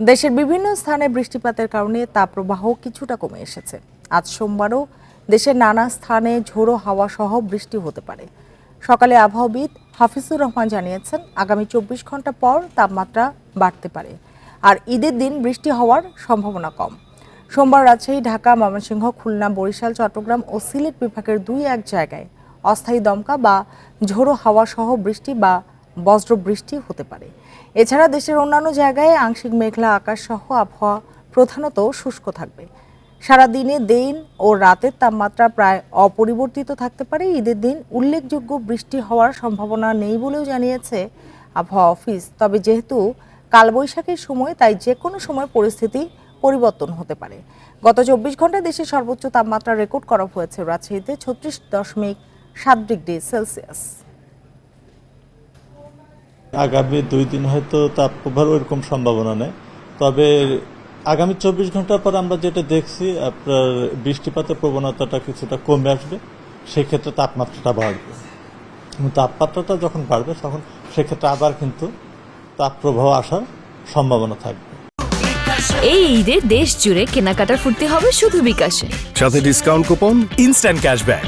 দেশের বিভিন্ন স্থানে বৃষ্টিপাতের কারণে তাপপ্রবাহ কিছুটা কমে এসেছে। আজ সোমবারও দেশের নানা স্থানে ঝোড়ো হাওয়া সহ বৃষ্টি হতে পারে। সকালে আবহাওয়াবিদ হাফিজুর রহমান জানিয়েছেন, আগামী 24 ঘন্টা পর তাপমাত্রা বাড়তে পারে, আর ঈদের দিন বৃষ্টি হওয়ার সম্ভাবনা কম। সোমবার রাজশাহী, ঢাকা, ময়মনসিংহ, খুলনা, বরিশাল, চট্টগ্রাম ও সিলেট বিভাগের 2-1 জায়গায় অস্থায়ী দমকা বা ঝোড়ো হাওয়া সহ বৃষ্টি বা বজ্র বৃষ্টি হতে পারে। এছাড়া দেশের অন্যান্য জায়গায় আংশিক মেঘলা আকাশ সহ আবহাওয়া প্রধানত শুষ্ক থাকবে। সারাদিনে দিন ও রাতের তাপমাত্রা প্রায় অপরিবর্তিত থাকতে পারে। ঈদের দিন উল্লেখযোগ্য বৃষ্টি হওয়ার সম্ভাবনা নেই বলেও জানিয়েছে আবহাওয়া অফিস। তবে যেহেতু কালবৈশাখীর সময়, তাই যে কোনো সময় পরিস্থিতি পরিবর্তন হতে পারে। গত 24 ঘন্টায় দেশের সর্বোচ্চ তাপমাত্রা রেকর্ড করা হয়েছে রাজশাহীতে 36.7 ডিগ্রি সেলসিয়াস। আগামী 2 দিন হয়তো তাপপ্রবাহ ওইরকম সম্ভাবনা নেই, তবে আগামী 24 ঘন্টা পর আমরা যেটা দেখছি, আপনার বৃষ্টিপাতের প্রবণতাটা কিছুটা কমে আসবে, সেক্ষেত্রে তাপমাত্রাটা বাড়বে। তাপমাত্রাটা যখন বাড়বে তখন সেক্ষেত্রে আবার কিন্তু তাপপ্রবাহ আসার সম্ভাবনা থাকবে। এই ঈদে দেশ জুড়ে কেনাকাটার ফুর্তি হবে শুধু বিকাশে। সাথে ডিসকাউন্ট কুপন, ইনস্ট্যান্ট ক্যাশব্যাক।